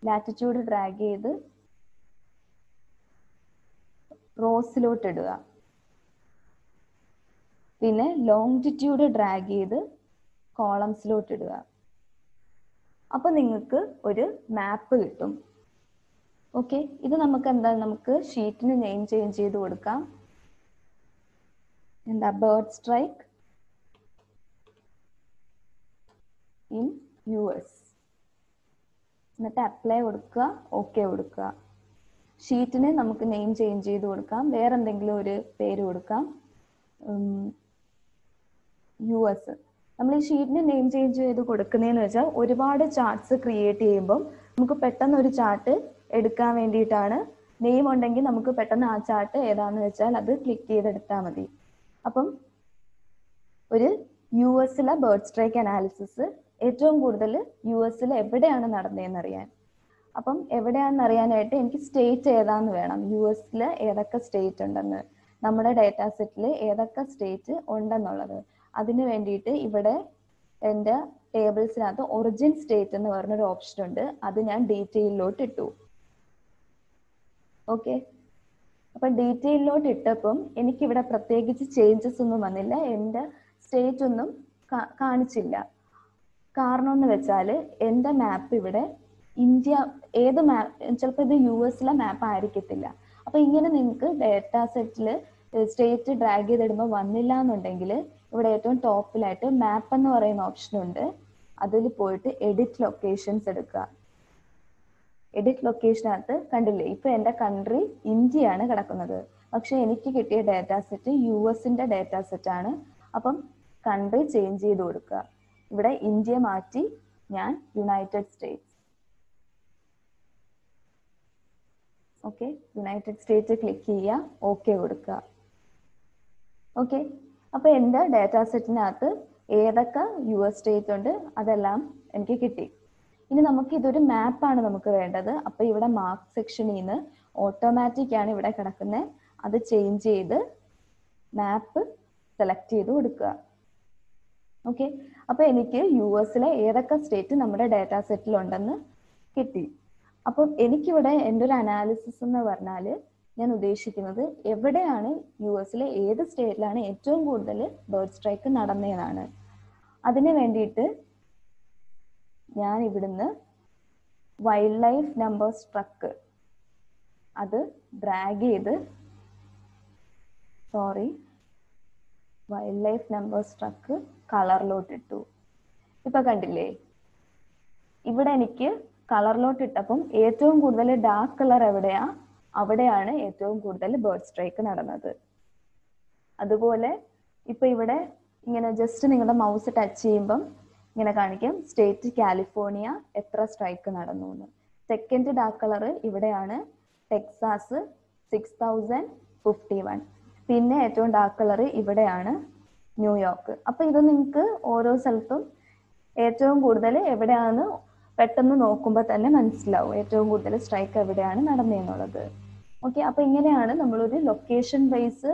ലാറ്റിറ്റ്യൂഡ് ഡ്രാഗ് ചെയ്ത് റോസിലോട്ട് ഇടുക. പിന്നെ ലോങ്റ്റിറ്റ്യൂഡ് ഡ്രാഗ് ചെയ്ത് കോളംസിലോട്ട് ഇടുക. അപ്പൊ നിങ്ങൾക്ക് ഒരു മാപ്പ് കിട്ടും. ഓക്കെ, ഇത് നമുക്ക് ഷീറ്റിന് നെയിം ചേഞ്ച് ചെയ്ത് കൊടുക്കാം. എന്താ, ബേർഡ് സ്ട്രൈക്ക് ഇൻ US. എന്നിട്ട് അപ്ലൈ കൊടുക്കുക, ഓക്കെ കൊടുക്കുക. ഷീറ്റിന് നമുക്ക് നെയിം ചേഞ്ച് ചെയ്ത് കൊടുക്കാം, വേറെ എന്തെങ്കിലും ഒരു പേര് കൊടുക്കാം. US. നമ്മൾ ഈ ഷീറ്റിന് നെയിം ചേഞ്ച് ചെയ്ത് കൊടുക്കുന്നതെന്ന് വെച്ചാൽ ഒരുപാട് ചാർട്ട്സ് ക്രിയേറ്റ് ചെയ്യുമ്പോൾ നമുക്ക് പെട്ടെന്ന് ഒരു ചാർട്ട് എടുക്കാൻ വേണ്ടിയിട്ടാണ്. നെയിം ഉണ്ടെങ്കിൽ നമുക്ക് പെട്ടെന്ന് ആ ചാർട്ട് ഏതാണെന്ന് വെച്ചാൽ അത് ക്ലിക്ക് ചെയ്തെടുത്താൽ മതി. അപ്പം ഒരു US-ലെ ബേർഡ് സ്ട്രൈക്ക് അനാലിസിസ് ഏറ്റവും കൂടുതൽ US-ൽ എവിടെയാണ് നടന്നതെന്ന് അറിയാൻ. അപ്പം എവിടെയാണെന്ന് അറിയാനായിട്ട് എനിക്ക് സ്റ്റേറ്റ് ഏതാന്ന് വേണം, US-ൽ ഏതൊക്കെ സ്റ്റേറ്റ് ഉണ്ടെന്ന്, നമ്മുടെ ഡേറ്റാ സെറ്റിൽ ഏതൊക്കെ സ്റ്റേറ്റ് ഉണ്ടെന്നുള്ളത്. അതിന് വേണ്ടിയിട്ട് ഇവിടെ എൻ്റെ ടേബിൾസിനകത്ത് ഒറിജിൻ സ്റ്റേറ്റ് എന്ന് പറഞ്ഞൊരു ഓപ്ഷൻ ഉണ്ട്. അത് ഞാൻ ഡീറ്റെയിലോട്ട് ഇട്ടു. ഓക്കെ, അപ്പൊ ഡീറ്റെയിലോട്ട് ഇട്ടപ്പം എനിക്കിവിടെ പ്രത്യേകിച്ച് ചേഞ്ചസ് ഒന്നും വന്നില്ല, എൻ്റെ സ്റ്റേറ്റ് ഒന്നും കാണിച്ചില്ല. കാരണം എന്ന് വെച്ചാൽ എൻ്റെ മാപ്പ് ഇവിടെ ഇന്ത്യ, ഏത് മാപ്പ്, ചിലപ്പോൾ ഇത് US-ലെ മാപ്പ് ആയിരിക്കത്തില്ല. അപ്പൊ ഇങ്ങനെ നിങ്ങൾക്ക് ഡേറ്റാ സെറ്റിൽ സ്റ്റേറ്റ് ഡ്രാഗ് ചെയ്തിടുമ്പോൾ വന്നില്ല എന്നുണ്ടെങ്കിൽ ഇവിടെ ഏറ്റവും ടോപ്പിലായിട്ട് മാപ്പ് എന്ന് പറയുന്ന ഓപ്ഷൻ ഉണ്ട്. അതിൽ പോയിട്ട് എഡിറ്റ് ലൊക്കേഷൻസ് എടുക്കുക. എഡിറ്റ് ലൊക്കേഷനകത്ത് കണ്ടില്ലേ, ഇപ്പൊ എൻ്റെ കൺട്രി ഇന്ത്യയാണ് കിടക്കുന്നത്, പക്ഷെ എനിക്ക് കിട്ടിയ ഡേറ്റാ സെറ്റ് US-ന്റെ ഡേറ്റാ സെറ്റ് ആണ്. അപ്പം കൺട്രി ചേഞ്ച് ചെയ്ത് കൊടുക്കുക. ഇവിടെ ഇന്ത്യ മാറ്റി ഞാൻ United States. Okay, United state click ചെയ്യുക, ഓക്കെ കൊടുക്കുക. ഓക്കെ, അപ്പൊ എൻ്റെ ഡേറ്റാ സെറ്റിനകത്ത് ഏതൊക്കെ US സ്റ്റേറ്റ് ഉണ്ട് അതെല്ലാം എനിക്ക് കിട്ടി. ഇനി നമുക്ക് ഇതൊരു മാപ്പാണ് നമുക്ക് വേണ്ടത്. അപ്പൊ ഇവിടെ മാർക്ക് സെക്ഷനിൽ നിന്ന് ഓട്ടോമാറ്റിക് ആണ് ഇവിടെ കിടക്കുന്നത്, അത് ചേഞ്ച് ചെയ്ത് മാപ്പ് സെലക്ട് ചെയ്ത് കൊടുക്കുക. ഓക്കെ, അപ്പൊ എനിക്ക് US-ലെ ഏതൊക്കെ സ്റ്റേറ്റ് നമ്മുടെ ഡേറ്റാ സെറ്റിൽ ഉണ്ടെന്ന് കിട്ടി. അപ്പം എനിക്കിവിടെ എൻ്റെ ഒരു അനാലിസിസ് എന്ന് പറഞ്ഞാൽ ഞാൻ ഉദ്ദേശിക്കുന്നത് എവിടെയാണ് US-ലെ ഏത് സ്റ്റേറ്റിലാണ് ഏറ്റവും കൂടുതൽ ബേർഡ് സ്ട്രൈക്ക് നടന്നതെന്നാണ്. അതിന് വേണ്ടിയിട്ട് ഞാൻ ഇവിടുന്ന് വൈൽഡ് ലൈഫ് നമ്പർ സ്ട്രക്ക് അത് ഡ്രാഗ് ചെയ്ത് വൈൽഡ് ലൈഫ് നമ്പർ സ്ട്രക്ക് കളറിലോട്ട് ഇട്ടു. ഇപ്പൊ കണ്ടില്ലേ, ഇവിടെ എനിക്ക് കളറിലോട്ട് ഇട്ടപ്പം ഏറ്റവും കൂടുതൽ ഡാർക്ക് കളർ എവിടെയാ, അവിടെയാണ് ഏറ്റവും കൂടുതൽ ബേർഡ് സ്ട്രൈക്ക് നടന്നത്. അതുപോലെ ഇപ്പൊ ഇവിടെ ഇങ്ങനെ ജസ്റ്റ് നിങ്ങളുടെ മൗസ് ടച്ച് ചെയ്യുമ്പം ഇങ്ങനെ കാണിക്കും സ്റ്റേറ്റ് കാലിഫോർണിയ എത്ര സ്ട്രൈക്ക് നടന്നു എന്ന്. സെക്കൻഡ് ഡാർക്ക് കളർ ഇവിടെയാണ്, ടെക്സാസ് 6051. പിന്നെ ഏറ്റവും ഡാർക്ക് കളർ ഇവിടെയാണ്, ന്യൂയോർക്ക്. അപ്പൊ ഇത് നിങ്ങൾക്ക് ഓരോ സ്ഥലത്തും ഏറ്റവും കൂടുതൽ എവിടെയാണെന്ന് പെട്ടെന്ന് നോക്കുമ്പോൾ തന്നെ മനസ്സിലാവും ഏറ്റവും കൂടുതൽ സ്ട്രൈക്ക് എവിടെയാണ് നടന്നതെന്നുള്ളത്. ഓക്കെ, അപ്പൊ ഇങ്ങനെയാണ് നമ്മളൊരു ലൊക്കേഷൻ ബേസ്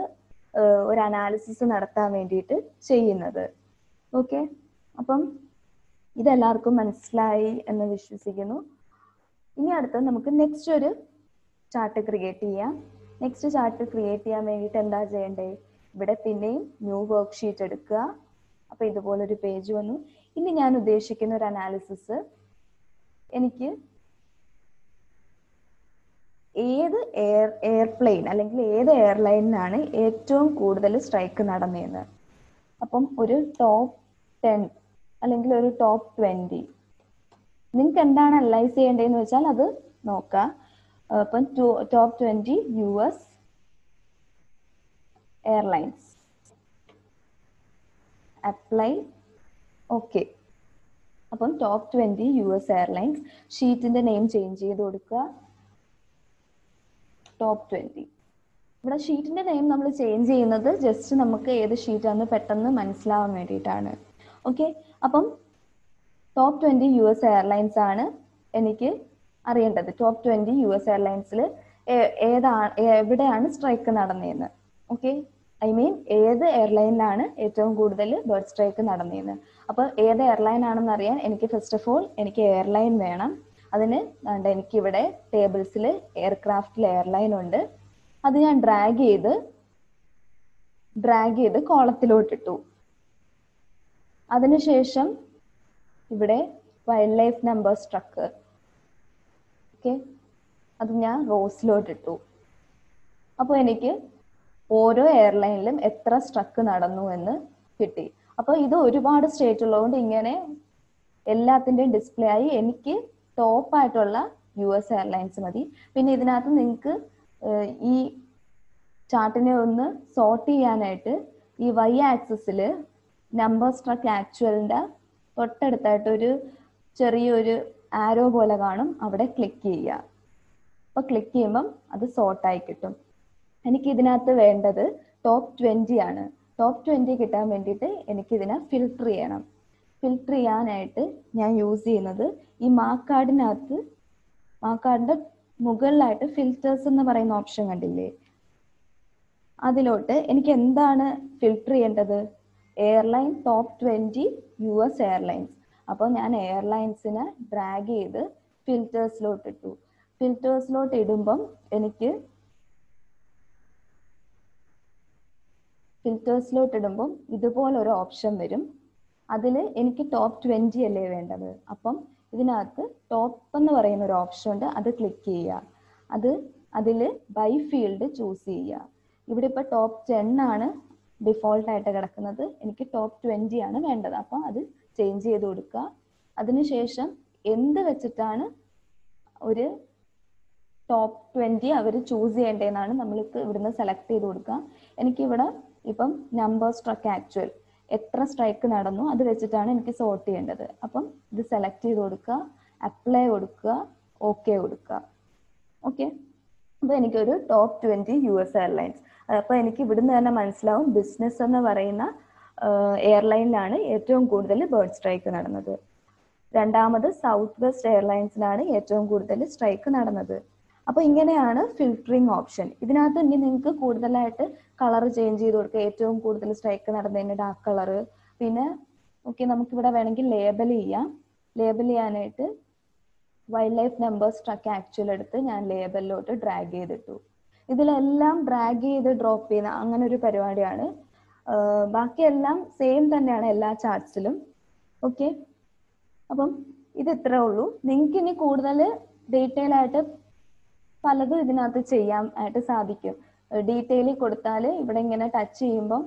ഒരു അനാലിസിസ് നടത്താൻ വേണ്ടിയിട്ട് ചെയ്യുന്നത്. ഓക്കെ, അപ്പം ഇതെല്ലാവർക്കും മനസ്സിലായി എന്ന് വിശ്വസിക്കുന്നു. ഇനി അടുത്ത് നമുക്ക് നെക്സ്റ്റ് ഒരു ചാർട്ട് ക്രിയേറ്റ് ചെയ്യാം. നെക്സ്റ്റ് ചാർട്ട് ക്രിയേറ്റ് ചെയ്യാൻ വേണ്ടിയിട്ട് എന്താ ചെയ്യേണ്ടത്, ഇവിടെ പിന്നെയും ന്യൂ വർക്ക് ഷീറ്റ് എടുക്കുക. അപ്പൊ ഇതുപോലൊരു പേജ് വന്നു. ഇനി ഞാൻ ഉദ്ദേശിക്കുന്ന ഒരു അനാലിസിസ്, എനിക്ക് ഏത് എയർപ്ലെയിൻ അല്ലെങ്കിൽ ഏത് എയർലൈനിനാണ് ഏറ്റവും കൂടുതൽ സ്ട്രൈക്ക് നടന്നതെന്ന്. അപ്പം ഒരു ടോപ്പ് 10 അല്ലെങ്കിൽ ഒരു ടോപ്പ് 20 നിങ്ങൾക്ക് എന്താണ് അനലൈസ് ചെയ്യേണ്ടതെന്ന് വെച്ചാൽ അത് നോക്കാം. അപ്പം top 20 US airlines, apply, okay. അപ്പം ടോപ്പ് 20 US എയർലൈൻസ്, ഷീറ്റിന്റെ നെയിം ചേഞ്ച് ചെയ്ത് കൊടുക്കുക, ടോപ്പ് 20. ഇവിടെ ഷീറ്റിന്റെ നെയിം നമ്മൾ ചേഞ്ച് ചെയ്യുന്നത് ജസ്റ്റ് നമുക്ക് ഏത് ഷീറ്റാണെന്ന് പെട്ടെന്ന് മനസ്സിലാവാൻ വേണ്ടിയിട്ടാണ്. ഓക്കെ, അപ്പം ടോപ്പ് 20 US എയർലൈൻസ് ആണ് എനിക്ക് അറിയേണ്ടത്. ടോപ്പ് 20 US എയർലൈൻസിൽ എവിടെയാണ് സ്ട്രൈക്ക് നടന്നതെന്ന്. ഓക്കെ, ഐ മീൻ ഏത് എയർലൈനിലാണ് ഏറ്റവും കൂടുതൽ ബേർഡ് സ്ട്രൈക്ക് നടന്നതെന്ന്. അപ്പോൾ ഏത് എയർലൈൻ ആണെന്ന് അറിയാൻ എനിക്ക് ഫസ്റ്റ് ഓഫ് ഓൾ എനിക്ക് എയർലൈൻ വേണം. അതിന് എനിക്കിവിടെ ടേബിൾസിൽ എയർക്രാഫ്റ്റിൽ എയർലൈൻ ഉണ്ട്. അത് ഞാൻ ഡ്രാഗ് ചെയ്ത് കോളത്തിലോട്ടിട്ടു. അതിനുശേഷം ഇവിടെ വൈൽഡ് ലൈഫ് നമ്പർ സ്ട്രക്ക്, ഓക്കെ, അത് ഞാൻ റോസിലോട്ടിട്ടു. അപ്പോൾ എനിക്ക് ഓരോ എയർലൈനിലും എത്ര സ്ട്രക്ക് നടന്നു എന്ന് കിട്ടി. അപ്പോൾ ഇത് ഒരുപാട് സ്റ്റേറ്റ് ഉള്ളതുകൊണ്ട് ഇങ്ങനെ എല്ലാത്തിൻ്റെയും ഡിസ്പ്ലേ ആയി. എനിക്ക് ടോപ്പായിട്ടുള്ള US എയർലൈൻസ് മതി. പിന്നെ ഇതിനകത്ത് നിങ്ങൾക്ക് ഈ ചാർട്ടിനെ ഒന്ന് സോർട്ട് ചെയ്യാനായിട്ട് ഈ Y ആക്സിസിൽ നമ്പർ സ്ട്രക്ക് ആക്ച്വലിൻ്റെ തൊട്ടടുത്തായിട്ട് ഒരു ചെറിയൊരു ആരോ പോലെ കാണും, അവിടെ ക്ലിക്ക് ചെയ്യുക. അപ്പോൾ ക്ലിക്ക് ചെയ്യുമ്പം അത് സോർട്ടായി കിട്ടും. എനിക്ക് ഇതിനകത്ത് വേണ്ടത് ടോപ്പ് 20 ആണ്. ടോപ്പ് 20 കിട്ടാൻ വേണ്ടിയിട്ട് എനിക്കിതിനെ ഫിൽട്ടർ ചെയ്യണം. ഫിൽട്ടർ ചെയ്യാനായിട്ട് ഞാൻ യൂസ് ചെയ്യുന്നത് ഈ മാർക്കാർഡിൻ്റെ മുകളിലായിട്ട് ഫിൽറ്റേഴ്സ് എന്ന് പറയുന്ന ഓപ്ഷൻ കണ്ടില്ലേ, അതിലോട്ട് എനിക്ക് എന്താണ് ഫിൽട്ടർ ചെയ്യേണ്ടത്? Airline top 20 US airlines. അപ്പോൾ ഞാൻ എയർലൈൻസിനെ ഡ്രാഗ് ചെയ്ത് ഫിൽറ്റേഴ്സിലോട്ട് ഇട്ടു. ഫിൽറ്റേഴ്സിലോട്ട് ഇടുമ്പം എനിക്ക് ഇതുപോലൊരു ഓപ്ഷൻ വരും. അതിൽ എനിക്ക് ടോപ്പ് 20 അല്ലേ വേണ്ടത്. അപ്പം ഇതിനകത്ത് ടോപ്പ് എന്ന് പറയുന്ന ഒരു ഓപ്ഷൻ ഉണ്ട്, അത് ക്ലിക്ക് ചെയ്യുക. അതിൽ ബൈ ഫീൽഡ് ചൂസ് ചെയ്യുക. ഇവിടെ ഇപ്പോൾ ടോപ്പ് 10 ആണ് ഡിഫോൾട്ടായിട്ട് കിടക്കുന്നത്, എനിക്ക് ടോപ്പ് 20 ആണ് വേണ്ടത്. അപ്പം അത് ചേഞ്ച് ചെയ്ത് കൊടുക്കുക. അതിനുശേഷം എന്ത് വെച്ചിട്ടാണ് ഒരു ടോപ്പ് 20 അവർ ചൂസ് ചെയ്യേണ്ടതെന്നാണ് നമ്മൾക്ക് ഇവിടുന്ന് സെലക്ട് ചെയ്ത് കൊടുക്കുക. എനിക്കിവിടെ ഇപ്പം നമ്പർ സ്ട്രക്ക് ആക്ച്വൽ എത്ര സ്ട്രൈക്ക് നടന്നു അത് വെച്ചിട്ടാണ് എനിക്ക് സോർട്ട് ചെയ്യേണ്ടത്. അപ്പം ഇത് സെലക്ട് ചെയ്ത് കൊടുക്കുക, അപ്ലൈ കൊടുക്കുക, ഓക്കെ കൊടുക്കുക. ഓക്കെ, അപ്പോൾ എനിക്കൊരു ടോപ്പ് 20 US എയർലൈൻസ്. അപ്പോൾ എനിക്ക് ഇവിടുന്ന് തന്നെ മനസ്സിലാവും ബിസിനസ് എന്ന് പറയുന്ന എയർലൈനിലാണ് ഏറ്റവും കൂടുതൽ ബേർഡ് സ്ട്രൈക്ക് നടന്നത്. രണ്ടാമത് സൗത്ത് വെസ്റ്റ് എയർലൈൻസിനാണ് ഏറ്റവും കൂടുതൽ സ്ട്രൈക്ക് നടന്നത്. അപ്പോൾ ഇങ്ങനെയാണ് ഫിൽറ്ററിങ് ഓപ്ഷൻ. ഇതിനകത്ത് ഇനി നിങ്ങൾക്ക് കൂടുതലായിട്ട് കളർ ചേഞ്ച് ചെയ്ത് കൊടുക്കുക. ഏറ്റവും കൂടുതൽ സ്ട്രൈക്ക് നടന്നതിന് ഡാർക്ക് കളറ്. പിന്നെ ഓക്കെ, നമുക്കിവിടെ വേണമെങ്കിൽ ലേബൽ ചെയ്യാം. ലേബൽ ചെയ്യാനായിട്ട് വൈൽഡ് ലൈഫ് നമ്പർ സ്ട്രക്ക് ആക്ച്വൽ എടുത്ത് ഞാൻ ലേബലിലോട്ട് ഡ്രാഗ് ചെയ്തിട്ടു. ഇതിലെല്ലാം ഡ്രാഗ് ചെയ്ത് ഡ്രോപ്പ് ചെയ്യുന്ന അങ്ങനെ ഒരു പരിപാടിയാണ്. ബാക്കിയെല്ലാം സെയിം തന്നെയാണ് എല്ലാ ചാർട്ട്സിലും. ഓക്കെ, അപ്പം ഇത് ഇത്രേ ഉള്ളൂ. നിങ്ങൾക്ക് ഇനി കൂടുതൽ ഡീറ്റെയിൽ ആയിട്ട് പലതും ഇതിനകത്ത് ചെയ്യാൻ ആയിട്ട് സാധിക്കും. ഡീറ്റെയിൽ കൊടുത്താൽ ഇവിടെ ഇങ്ങനെ ടച്ച് ചെയ്യുമ്പം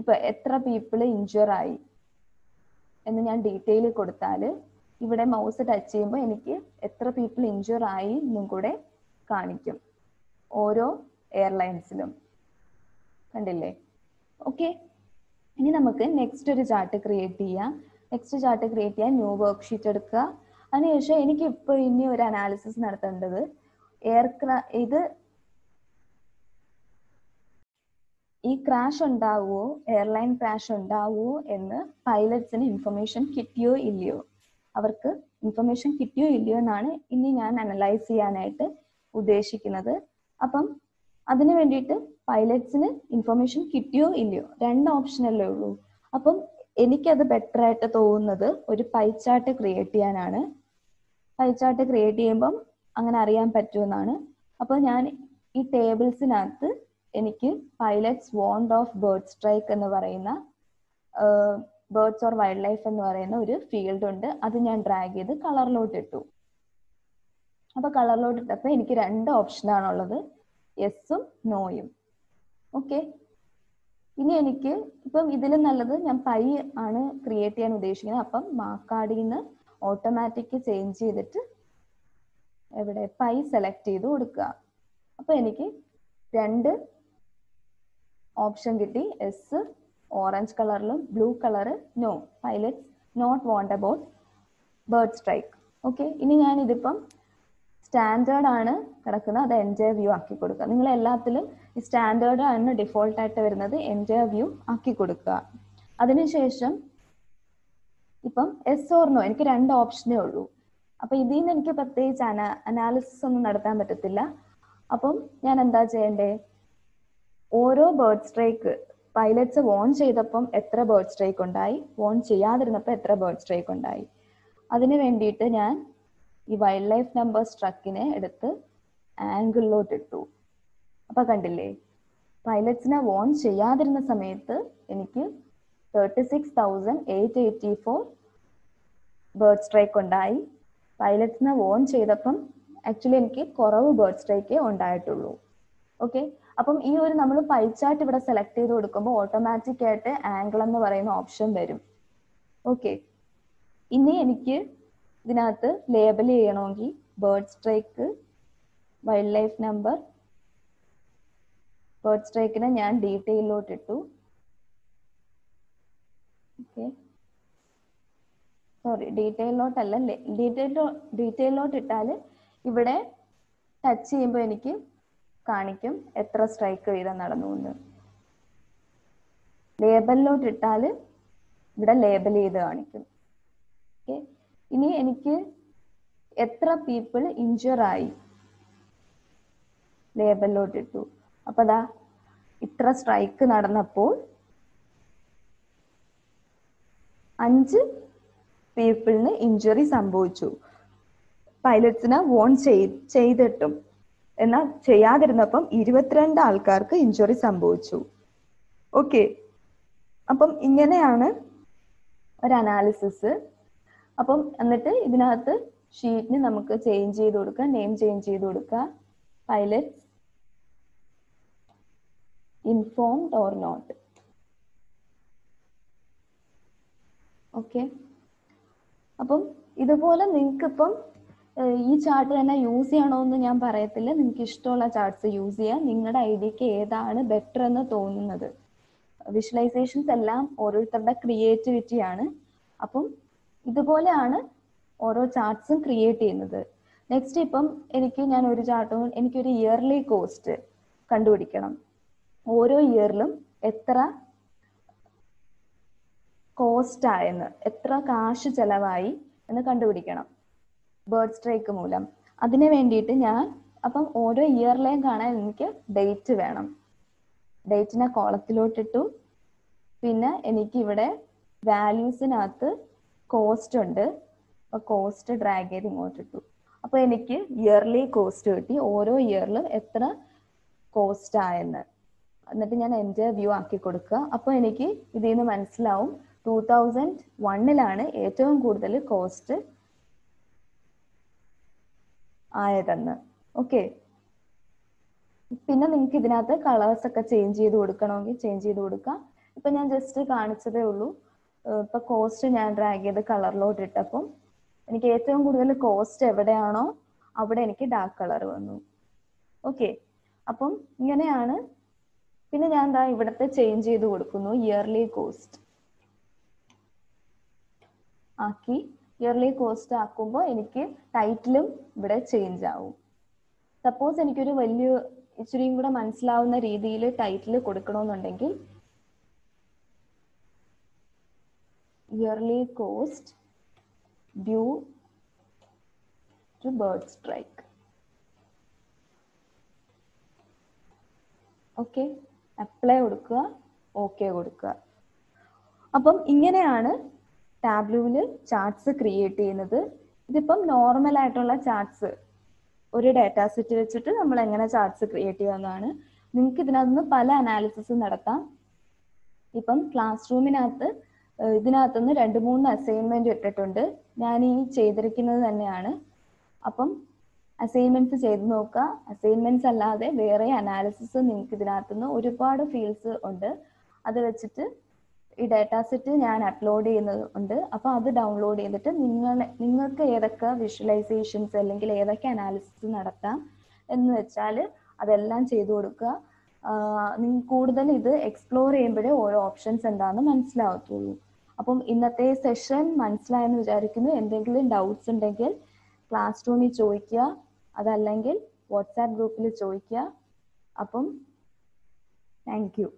ഇപ്പൊ എത്ര പീപ്പിൾ ഇഞ്ചുർ ആയി എന്ന് ഞാൻ ഡീറ്റെയിൽ കൊടുത്താൽ ഇവിടെ മൗസ് ടച്ച് ചെയ്യുമ്പോൾ എനിക്ക് എത്ര പീപ്പിൾ ഇഞ്ചുർ ആയി എന്നും കൂടെ കാണിക്കും ഓരോ എയർലൈൻസിലും. കണ്ടില്ലേ? ഓക്കെ, ഇനി നമുക്ക് നെക്സ്റ്റ് ഒരു ചാർട്ട് ക്രിയേറ്റ് ചെയ്യാം. നെക്സ്റ്റ് ചാർട്ട് ക്രിയേറ്റ് ചെയ്യാൻ ന്യൂ വർക്ക് ഷീറ്റ് എടുക്കുക. അതിനുശേഷം എനിക്ക് ഇപ്പോൾ ഇനി ഒരു അനാലിസിസ് നടത്തേണ്ടത് ഈ ക്രാഷ് ഉണ്ടാവുമോ, എയർലൈൻ ക്രാഷ് ഉണ്ടാവുമോ എന്ന് പൈലറ്റ്സിന് ഇൻഫർമേഷൻ കിട്ടിയോ ഇല്ലയോ, അവർക്ക് ഇൻഫർമേഷൻ കിട്ടിയോ ഇല്ലയോ എന്നാണ് ഇനി ഞാൻ അനലൈസ് ചെയ്യാനായിട്ട് ഉദ്ദേശിക്കുന്നത്. അപ്പം അതിന് വേണ്ടിയിട്ട് പൈലറ്റ്സിന് ഇൻഫർമേഷൻ കിട്ടിയോ ഇല്ലയോ, രണ്ട് ഓപ്ഷനല്ലേ ഉള്ളൂ. അപ്പം എനിക്കത് ബെറ്റർ ആയിട്ട് തോന്നുന്നത് ഒരു പൈ ചാർട്ട് ക്രിയേറ്റ് ചെയ്യാനാണ്. പൈ ചാർട്ട് ക്രിയേറ്റ് ചെയ്യുമ്പം അങ്ങനെ അറിയാൻ പറ്റുമെന്നാണ്. അപ്പോൾ ഞാൻ ഈ ടേബിൾസിനകത്ത് എനിക്ക് pilots won't of bird strike എന്ന് പറയുന്ന ബേർഡ്സ് ഓർ വൈൽഡ് ലൈഫ് എന്ന് പറയുന്ന ഒരു ഫീൽഡ് ഉണ്ട്. അത് ഞാൻ ഡ്രാഗ് ചെയ്ത് കളറിലോട്ട് ഇട്ടു. അപ്പൊ കളറിലോട്ട് ഇട്ടപ്പോൾ എനിക്ക് രണ്ട് ഓപ്ഷനാണുള്ളത്, യെസ്സും നോയും. ഓക്കെ, ഇനി എനിക്ക് ഇപ്പം ഇതിലും നല്ലത് ഞാൻ പൈ ആണ് ക്രിയേറ്റ് ചെയ്യാൻ ഉദ്ദേശിക്കുന്നത്. അപ്പം മാർക്കാർഡിൽ നിന്ന് ഓട്ടോമാറ്റിക് ചേഞ്ച് ചെയ്തിട്ട് എവിടെ പൈ സെലക്ട് ചെയ്ത് കൊടുക്കുക. അപ്പൊ എനിക്ക് രണ്ട് ഓപ്ഷൻ കിട്ടി, എസ് ഓറഞ്ച് കളറിലും blue colour no, pilots not warned about bird strike. Okay, ഇനി ഞാൻ ഇതിപ്പം സ്റ്റാൻഡേർഡ് ആണ് കിടക്കുന്നത്, അത് എൻജോയ് വ്യൂ ആക്കി കൊടുക്കുക. നിങ്ങൾ എല്ലാത്തിലും ഈ സ്റ്റാൻഡേർഡ് ആണ് ഡിഫോൾട്ട് ആയിട്ട് വരുന്നത്, എൻജോയ് വ്യൂ ആക്കി കൊടുക്കുക. അതിനുശേഷം ഇപ്പം എസ് ഓർ നോ, എനിക്ക് 2 ഓപ്ഷനേ ഉള്ളൂ. അപ്പൊ ഇതിൽ നിന്ന് എനിക്ക് പ്രത്യേകിച്ച് അനാലിസിസ് ഒന്നും നടത്താൻ പറ്റത്തില്ല. അപ്പം ഞാൻ എന്താ ചെയ്യണ്ടേ, ഓരോ ബേർഡ് സ്ട്രൈക്ക് പൈലറ്റ്സ് വോൺ ചെയ്തപ്പം എത്ര ബേർഡ് സ്ട്രൈക്ക് ഉണ്ടായി, വോൺ ചെയ്യാതിരുന്നപ്പോൾ എത്ര ബേർഡ് സ്ട്രൈക്ക് ഉണ്ടായി. അതിന് വേണ്ടിയിട്ട് ഞാൻ ഈ വൈൽഡ് ലൈഫ് നമ്പർ സ്ട്രക്കിനെ എടുത്ത് ആംഗിളിലോട്ട് ഇട്ടു. അപ്പൊ കണ്ടില്ലേ, പൈലറ്റ്സിനെ വോൺ ചെയ്യാതിരുന്ന സമയത്ത് എനിക്ക് 36,884 ബേർഡ് സ്ട്രൈക്ക് ഉണ്ടായി. പൈലറ്റ്സിനെ വോൺ ചെയ്തപ്പം ആക്ച്വലി എനിക്ക് കുറവ് ബേർഡ് സ്ട്രൈക്കേ ഉണ്ടായിട്ടുള്ളൂ. ഓക്കെ, അപ്പം ഈ ഒരു നമ്മൾ പൈ ചാർട്ട് ഇവിടെ സെലക്ട് ചെയ്ത് കൊടുക്കുമ്പോൾ ഓട്ടോമാറ്റിക് ആയിട്ട് ആംഗിൾ എന്ന് പറയുന്ന ഓപ്ഷൻ വരും. ഓക്കെ, ഇനി എനിക്ക് ഇതിനകത്ത് ലേബൽ ചെയ്യണമെങ്കിൽ bird strike, wildlife number, bird സ്ട്രൈക്കിനെ ഞാൻ ഡീറ്റെയിലോട്ട് ഇട്ടു. ഓക്കെ, സോറി ഡീറ്റെയിലോട്ടല്ല, ഡീറ്റെയിലോട്ട് ഇട്ടാൽ ഇവിടെ ടച്ച് ചെയ്യുമ്പോൾ എനിക്ക് കാണിക്കും എത്ര സ്ട്രൈക്ക് വീതം നടന്നു എന്ന്. ലേബലിലോട്ട് ഇട്ടാൽ ഇവിടെ ലേബൽ ചെയ്ത് കാണിക്കും. ഓക്കെ, ഇനി എനിക്ക് എത്ര പീപ്പിൾ ഇഞ്ചർ ആയി ലേബലിലോട്ട് ഇട്ടു. അപ്പൊ ദാ ഇത്ര സ്ട്രൈക്ക് നടന്നപ്പോൾ 5 പീപ്പിളിന് ഇഞ്ചുറി സംഭവിച്ചു. പൈലറ്റ്സിനെ വോൺ ചെയ്തിട്ടും എന്നാൽ ചെയ്യാതിരുന്നപ്പം 22 ആൾക്കാർക്ക് ഇഞ്ചുറി സംഭവിച്ചു. ഓക്കെ, അപ്പം ഇങ്ങനെയാണ് ഒരു അനാലിസിസ്. അപ്പം എന്നിട്ട് ഇതിനകത്ത് ഷീറ്റിന് നമുക്ക് ചേഞ്ച് ചെയ്ത് കൊടുക്കുക, നെയിം ചേഞ്ച് ചെയ്ത് കൊടുക്കുക, pilots informed or not. Okay, അപ്പം ഇതുപോലെ നിങ്ങൾക്ക് ഇപ്പം ഈ ചാർട്ട് തന്നെ യൂസ് ചെയ്യണമെന്ന് ഞാൻ പറയത്തില്ല. നിങ്ങൾക്ക് ഇഷ്ടമുള്ള ചാർട്ട്സ് യൂസ് ചെയ്യാം, നിങ്ങളുടെ ഐഡിയക്ക് ഏതാണ് ബെറ്റർ എന്ന് തോന്നുന്നത്. വിഷ്വലൈസേഷൻസ് എല്ലാം ഓരോരുത്തരുടെ ക്രിയേറ്റിവിറ്റിയാണ്. അപ്പം ഇതുപോലെയാണ് ഓരോ ചാർട്ട്സും ക്രിയേറ്റ് ചെയ്യുന്നത്. നെക്സ്റ്റ് ഇപ്പം ഞാൻ ഒരു ചാർട്ട്, എനിക്കൊരു ഇയർലി കോസ്റ്റ് കണ്ടുപിടിക്കണം. ഓരോ ഇയറിലും എത്ര കോസ്റ്റ് ആയെന്ന്, എത്ര കാശ് ചെലവായി എന്ന് കണ്ടുപിടിക്കണം ബേർഡ് സ്ട്രൈക്ക് മൂലം. അതിന് വേണ്ടിയിട്ട് അപ്പം ഓരോ ഇയറിലെയും കാണാൻ എനിക്ക് ഡേറ്റ് വേണം. ഡേറ്റിനെ കോളത്തിലോട്ടിട്ടു. പിന്നെ എനിക്ക് ഇവിടെ വാല്യൂസിനകത്ത് കോസ്റ്റ് ഉണ്ട്, അപ്പൊ കോസ്റ്റ് ഡ്രാഗ് ചെയ്ത് ഇങ്ങോട്ടിട്ടു. അപ്പൊ എനിക്ക് ഇയർലി കോസ്റ്റ് കിട്ടി, ഓരോ ഇയറിലും എത്ര കോസ്റ്റ് ആയെന്ന്. എന്നിട്ട് ഞാൻ എൻ്റെ വ്യൂ ആക്കി കൊടുക്കുക. അപ്പൊ എനിക്ക് ഇതിൽ നിന്ന് മനസ്സിലാവും 2001 ഏറ്റവും കൂടുതൽ കോസ്റ്റ് ആയതെന്ന്. ഓക്കെ, പിന്നെ നിങ്ങൾക്ക് ഇതിനകത്ത് കളേഴ്സ് ഒക്കെ ചേഞ്ച് ചെയ്ത് കൊടുക്കണമെങ്കിൽ ചേഞ്ച് ചെയ്ത് കൊടുക്കാം. ഇപ്പൊ ഞാൻ ജസ്റ്റ് കാണിച്ചതേ ഉള്ളൂ. ഇപ്പൊ കോസ്റ്റ് ഞാൻ ഡ്രാഗ് ചെയ്ത് കളറിലോട്ട് ഇട്ടപ്പം എനിക്ക് ഏറ്റവും കൂടുതൽ കോസ്റ്റ് എവിടെയാണോ അവിടെ എനിക്ക് ഡാർക്ക് കളർ വന്നു. ഓക്കെ, അപ്പം ഇങ്ങനെയാണ്. പിന്നെ ഞാൻ എന്താ ഇവിടത്തെ ചേഞ്ച് ചെയ്ത് കൊടുക്കുന്നു, ഇയർലി കോസ്റ്റ് ആക്കി. ഇയർലി കോസ്റ്റ് ആക്കുമ്പോൾ എനിക്ക് ടൈറ്റിലും ഇവിടെ ചേഞ്ച് ആവും. സപ്പോസ് എനിക്കൊരു ഇച്ചിരിയും കൂടെ മനസ്സിലാവുന്ന രീതിയിൽ ടൈറ്റിൽ കൊടുക്കണമെന്നുണ്ടെങ്കിൽ early cost due to bird strike. Okay, apply കൊടുക്കുക, ഓക്കെ കൊടുക്കുക. അപ്പം ഇങ്ങനെയാണ് ടാബ്ലൂവിൽ ചാർട്ട്സ് ക്രിയേറ്റ് ചെയ്യുന്നത്. ഇതിപ്പം നോർമൽ ആയിട്ടുള്ള ചാർട്ട്സ്, ഒരു ഡാറ്റാ സെറ്റ് വെച്ചിട്ട് നമ്മൾ എങ്ങനെ ചാർട്ട്സ് ക്രിയേറ്റ് ചെയ്യാവുന്നതാണ്. നിങ്ങൾക്ക് ഇതിനകത്ത് പല അനാലിസിസ് നടത്താം. ഇപ്പം ക്ലാസ് റൂമിനകത്ത് ഇതിനകത്തുനിന്ന് 2-3 അസൈൻമെന്റ് ഇട്ടിട്ടുണ്ട്. ഞാൻ ഈ ചെയ്തിരിക്കുന്നത് തന്നെയാണ്. അപ്പം അസൈൻമെന്റ്സ് ചെയ്ത് നോക്കുക. അസൈൻമെന്റ്സ് അല്ലാതെ വേറെ അനാലിസിസ് നിങ്ങൾക്ക് ഇതിനകത്തുനിന്ന് ഒരുപാട് ഫീൽഡ്സ് ഉണ്ട്. അത് വെച്ചിട്ട് ഈ ഡാറ്റാ സെറ്റ് ഞാൻ അപ്ലോഡ് ചെയ്യുന്നുണ്ട്. അപ്പോൾ അത് ഡൗൺലോഡ് ചെയ്തിട്ട് നിങ്ങൾക്ക് ഏതൊക്കെ വിഷ്വലൈസേഷൻസ് അല്ലെങ്കിൽ ഏതൊക്കെ അനാലിസിസ് നടത്താം എന്ന് വെച്ചാൽ അതെല്ലാം ചെയ്തു കൊടുക്കുക. കൂടുതൽ ഇത് എക്സ്പ്ലോർ ചെയ്യുമ്പോഴേ ഓരോ ഓപ്ഷൻസ് എന്താണെന്ന് മനസ്സിലാവത്തുള്ളൂ. അപ്പം ഇന്നത്തെ സെഷൻ മനസ്സിലായെന്ന് വിചാരിക്കുന്നു. എന്തെങ്കിലും ഡൗട്ട്സ് ഉണ്ടെങ്കിൽ ക്ലാസ് റൂമിൽ ചോദിക്കുക, അതല്ലെങ്കിൽ വാട്സാപ്പ് ഗ്രൂപ്പിൽ ചോദിക്കുക. അപ്പം താങ്ക് യു.